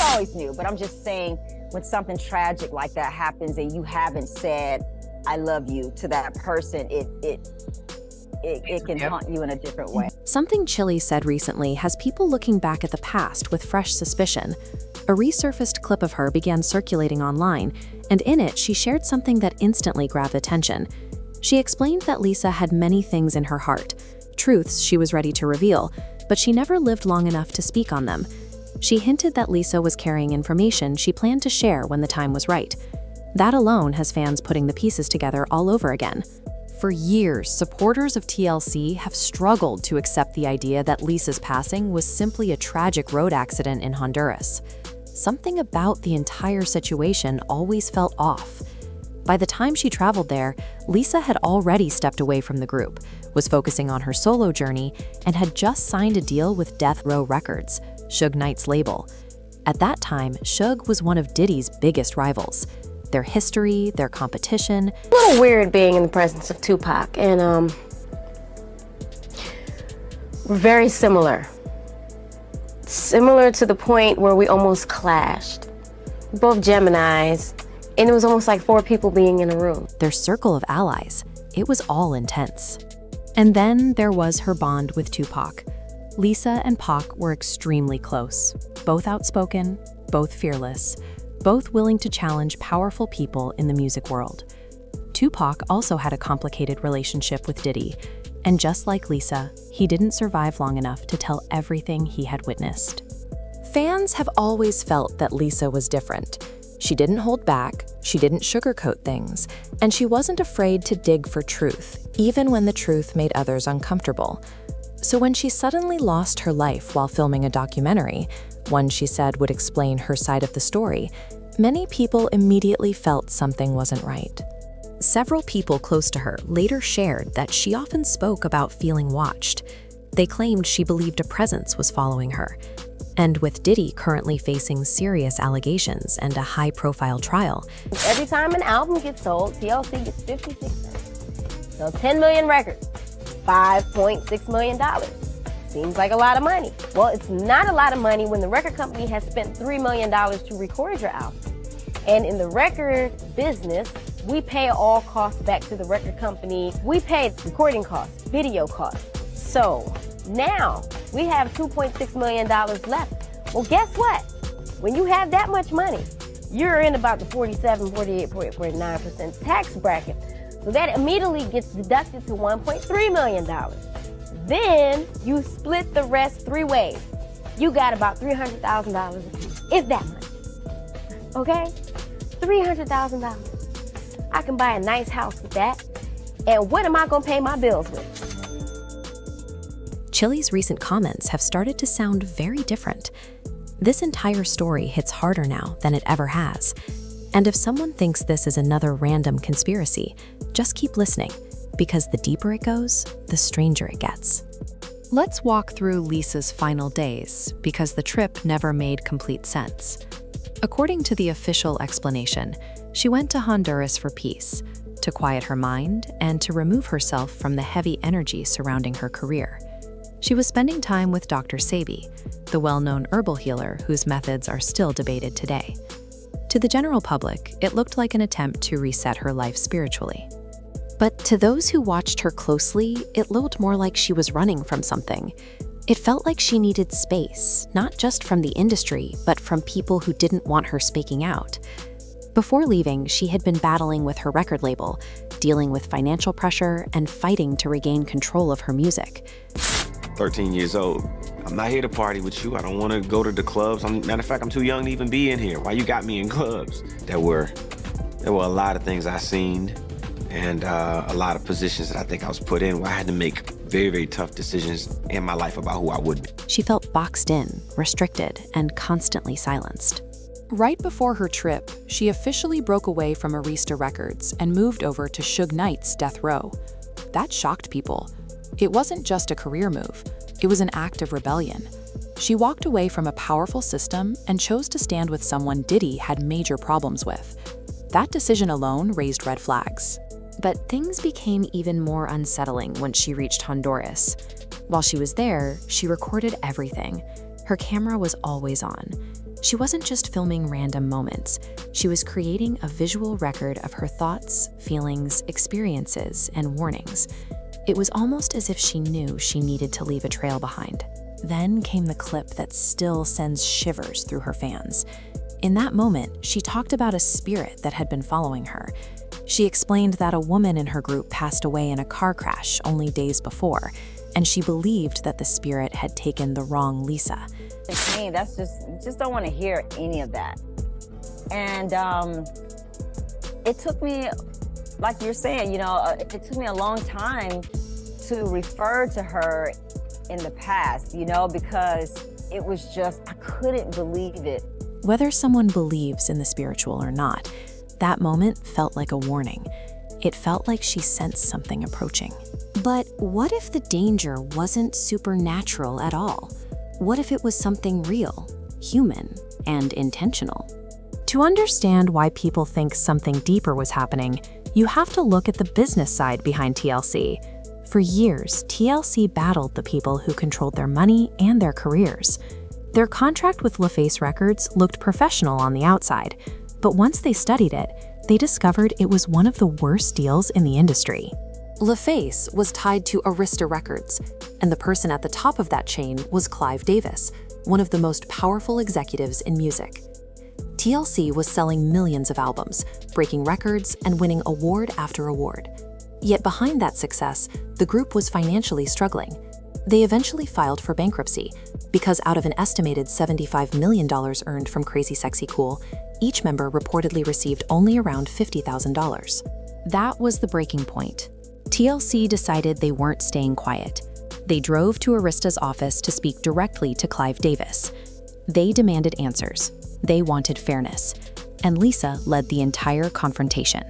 always knew, but I'm just saying when something tragic like that happens and you haven't said, I love you to that person, it can haunt you in a different way. Something Chilli said recently has people looking back at the past with fresh suspicion. A resurfaced clip of her began circulating online, and in it she shared something that instantly grabbed attention. She explained that Lisa had many things in her heart, truths she was ready to reveal, but she never lived long enough to speak on them. She hinted that Lisa was carrying information she planned to share when the time was right. That alone has fans putting the pieces together all over again. For years, supporters of TLC have struggled to accept the idea that Lisa's passing was simply a tragic road accident in Honduras. Something about the entire situation always felt off. By the time she traveled there, Lisa had already stepped away from the group, was focusing on her solo journey, and had just signed a deal with Death Row Records, Suge Knight's label. At that time, Suge was one of Diddy's biggest rivals. Their history, their competition. A little weird being in the presence of Tupac, and we're very similar. Similar to the point where we almost clashed. Both Geminis, and it was almost like 4 people being in a room. Their circle of allies, it was all intense. And then there was her bond with Tupac. Lisa and Pac were extremely close, both outspoken, both fearless, both willing to challenge powerful people in the music world. Tupac also had a complicated relationship with Diddy, and just like Lisa, he didn't survive long enough to tell everything he had witnessed. Fans have always felt that Lisa was different. She didn't hold back, she didn't sugarcoat things, and she wasn't afraid to dig for truth, even when the truth made others uncomfortable. So when she suddenly lost her life while filming a documentary, one she said would explain her side of the story, many people immediately felt something wasn't right. Several people close to her later shared that she often spoke about feeling watched. They claimed she believed a presence was following her. And with Diddy currently facing serious allegations and a high-profile trial. Every time an album gets sold, TLC gets 56 cents. So 10 million records, $5.6 million. Seems like a lot of money. Well, it's not a lot of money when the record company has spent $3 million to record your album. And in the record business, we pay all costs back to the record company. We pay recording costs, video costs. So now we have $2.6 million left. Well, guess what? When you have that much money, you're in about the 47, 48, 49% tax bracket. So that immediately gets deducted to $1.3 million. Then you split the rest 3 ways. You got about $300,000 a piece, if that much. Okay? $300,000. I can buy a nice house with that. And what am I gonna pay my bills with? Chilli's recent comments have started to sound very different. This entire story hits harder now than it ever has. And if someone thinks this is another random conspiracy, just keep listening, because the deeper it goes, the stranger it gets. Let's walk through Lisa's final days, because the trip never made complete sense. According to the official explanation, she went to Honduras for peace, to quiet her mind and to remove herself from the heavy energy surrounding her career. She was spending time with Dr. Sebi, the well-known herbal healer whose methods are still debated today. To the general public, it looked like an attempt to reset her life spiritually. But to those who watched her closely, it looked more like she was running from something. It felt like she needed space, not just from the industry, but from people who didn't want her speaking out. Before leaving, she had been battling with her record label, dealing with financial pressure, and fighting to regain control of her music. 13 years old. I'm not here to party with you. I don't want to go to the clubs. Matter of fact, I'm too young to even be in here. Why you got me in clubs? There were a lot of things I seen and a lot of positions that I think I was put in where I had to make very, very tough decisions in my life about who I would be. She felt boxed in, restricted, and constantly silenced. Right before her trip, she officially broke away from Arista Records and moved over to Suge Knight's Death Row. That shocked people. It wasn't just a career move, it was an act of rebellion. She walked away from a powerful system and chose to stand with someone Diddy had major problems with. That decision alone raised red flags. But things became even more unsettling when she reached Honduras. While she was there, she recorded everything. Her camera was always on. She wasn't just filming random moments. She was creating a visual record of her thoughts, feelings, experiences, and warnings. It was almost as if she knew she needed to leave a trail behind. Then came the clip that still sends shivers through her fans. In that moment, she talked about a spirit that had been following her. She explained that a woman in her group passed away in a car crash only days before, and she believed that the spirit had taken the wrong Lisa. To me, that's just don't want to hear any of that. And it took me, like you're saying, it took me a long time to refer to her in the past, because it was just, I couldn't believe it. Whether someone believes in the spiritual or not, that moment felt like a warning. It felt like she sensed something approaching. But what if the danger wasn't supernatural at all? What if it was something real, human, and intentional? To understand why people think something deeper was happening, you have to look at the business side behind TLC. For years, TLC battled the people who controlled their money and their careers. Their contract with LaFace Records looked professional on the outside, but once they studied it, they discovered it was one of the worst deals in the industry. LaFace was tied to Arista Records, and the person at the top of that chain was Clive Davis, one of the most powerful executives in music. TLC was selling millions of albums, breaking records, and winning award after award. Yet behind that success, the group was financially struggling. They eventually filed for bankruptcy, because out of an estimated $75 million earned from Crazy Sexy Cool, each member reportedly received only around $50,000. That was the breaking point. TLC decided they weren't staying quiet. They drove to Arista's office to speak directly to Clive Davis. They demanded answers. They wanted fairness. And Lisa led the entire confrontation.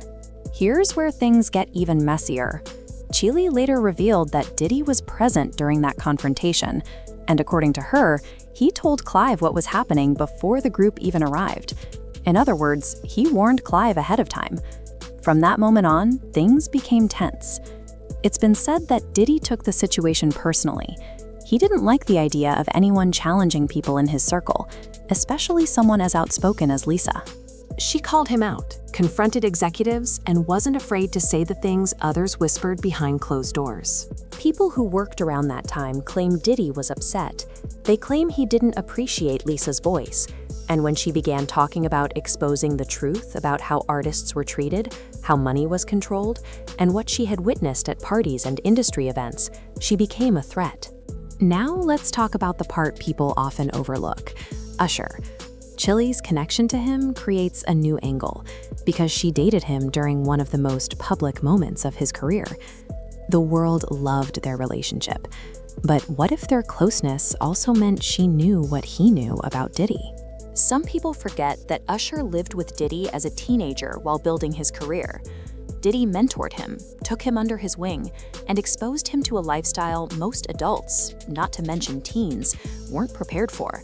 Here's where things get even messier. Chilli later revealed that Diddy was present during that confrontation, and according to her, he told Clive what was happening before the group even arrived. In other words, he warned Clive ahead of time. From that moment on, things became tense. It's been said that Diddy took the situation personally. He didn't like the idea of anyone challenging people in his circle, especially someone as outspoken as Lisa. She called him out, confronted executives, and wasn't afraid to say the things others whispered behind closed doors. People who worked around that time claim Diddy was upset. They claim he didn't appreciate Lisa's voice. And when she began talking about exposing the truth about how artists were treated, how money was controlled, and what she had witnessed at parties and industry events, she became a threat. Now let's talk about the part people often overlook: Usher. Chilli's connection to him creates a new angle, because she dated him during one of the most public moments of his career. The world loved their relationship. But what if their closeness also meant she knew what he knew about Diddy? Some people forget that Usher lived with Diddy as a teenager while building his career. Diddy mentored him, took him under his wing, and exposed him to a lifestyle most adults, not to mention teens, weren't prepared for.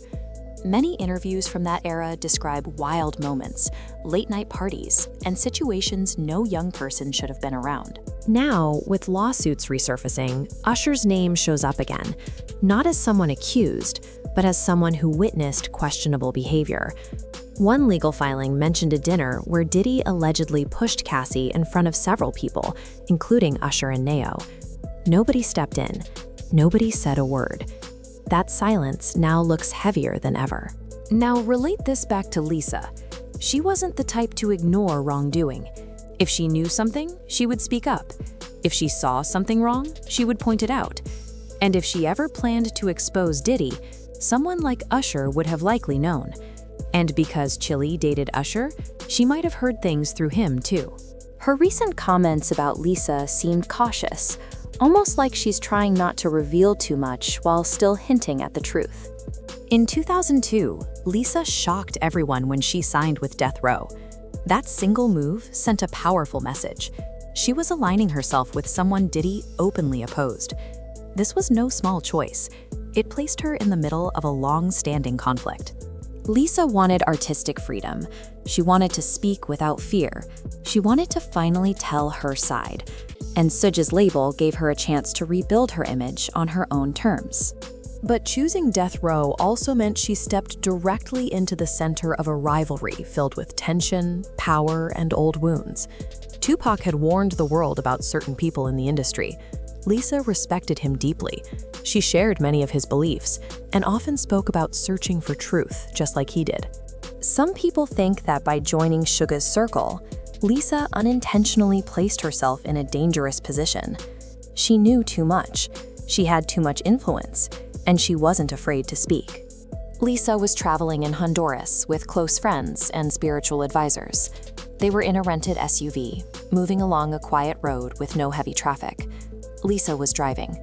Many interviews from that era describe wild moments, late-night parties, and situations no young person should have been around. Now, with lawsuits resurfacing, Usher's name shows up again, not as someone accused, but as someone who witnessed questionable behavior. One legal filing mentioned a dinner where Diddy allegedly pushed Cassie in front of several people, including Usher and Neo. Nobody stepped in. Nobody said a word. That silence now looks heavier than ever. Now relate this back to Lisa. She wasn't the type to ignore wrongdoing. If she knew something, she would speak up. If she saw something wrong, she would point it out. And if she ever planned to expose Diddy, someone like Usher would have likely known. And because Chilli dated Usher, she might have heard things through him too. Her recent comments about Lisa seemed cautious, almost like she's trying not to reveal too much while still hinting at the truth. In 2002, Lisa shocked everyone when she signed with Death Row. That single move sent a powerful message. She was aligning herself with someone Diddy openly opposed. This was no small choice. It placed her in the middle of a long-standing conflict. Lisa wanted artistic freedom. She wanted to speak without fear. She wanted to finally tell her side. And Suj's label gave her a chance to rebuild her image on her own terms. But choosing death row also meant she stepped directly into the center of a rivalry filled with tension, power, and old wounds. Tupac had warned the world about certain people in the industry. Lisa respected him deeply. She shared many of his beliefs and often spoke about searching for truth, just like he did. Some people think that by joining Suga's circle, Lisa unintentionally placed herself in a dangerous position. She knew too much, she had too much influence, and she wasn't afraid to speak. Lisa was traveling in Honduras with close friends and spiritual advisors. They were in a rented SUV, moving along a quiet road with no heavy traffic. Lisa was driving.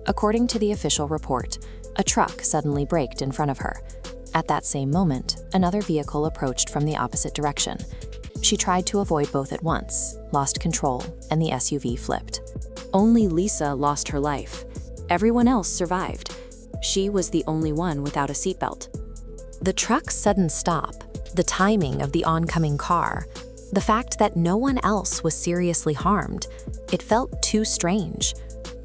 According to the official report, a truck suddenly braked in front of her. At that same moment, another vehicle approached from the opposite direction. She tried to avoid both at once, lost control, and the SUV flipped. Only Lisa lost her life. Everyone else survived. She was the only one without a seatbelt. The truck's sudden stop, the timing of the oncoming car, the fact that no one else was seriously harmed, it felt too strange.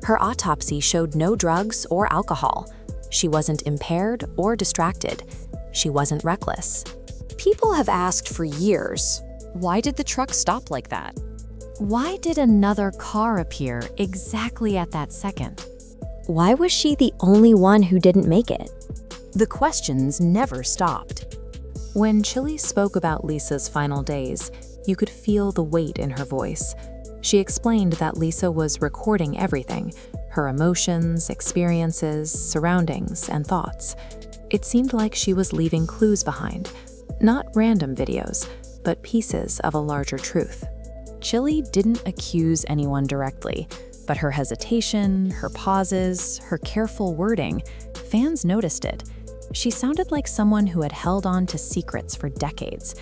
Her autopsy showed no drugs or alcohol. She wasn't impaired or distracted. She wasn't reckless. People have asked for years, why did the truck stop like that? Why did another car appear exactly at that second? Why was she the only one who didn't make it? The questions never stopped. When Chilli spoke about Lisa's final days, you could feel the weight in her voice. She explained that Lisa was recording everything, her emotions, experiences, surroundings, and thoughts. It seemed like she was leaving clues behind, not random videos, but pieces of a larger truth. Chilli didn't accuse anyone directly, but her hesitation, her pauses, her careful wording, fans noticed it. She sounded like someone who had held on to secrets for decades.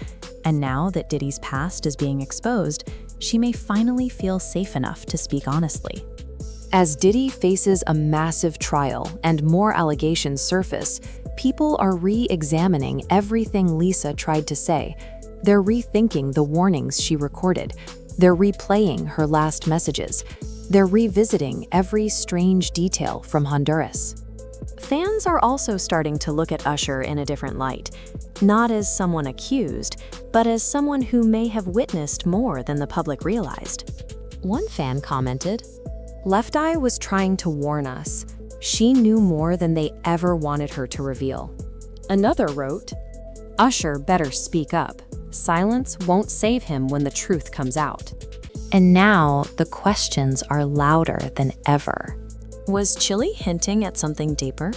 And now that Diddy's past is being exposed, she may finally feel safe enough to speak honestly. As Diddy faces a massive trial and more allegations surface, people are re-examining everything Lisa tried to say. They're rethinking the warnings she recorded. They're replaying her last messages. They're revisiting every strange detail from Honduras. Fans are also starting to look at Usher in a different light, not as someone accused, but as someone who may have witnessed more than the public realized. One fan commented, "Left Eye was trying to warn us. She knew more than they ever wanted her to reveal." Another wrote, "Usher better speak up. Silence won't save him when the truth comes out." And now the questions are louder than ever. Was Chilli hinting at something deeper?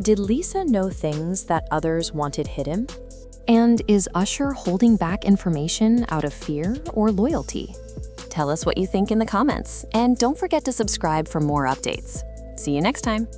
Did Lisa know things that others wanted hidden? And is Usher holding back information out of fear or loyalty? Tell us what you think in the comments, and don't forget to subscribe for more updates. See you next time.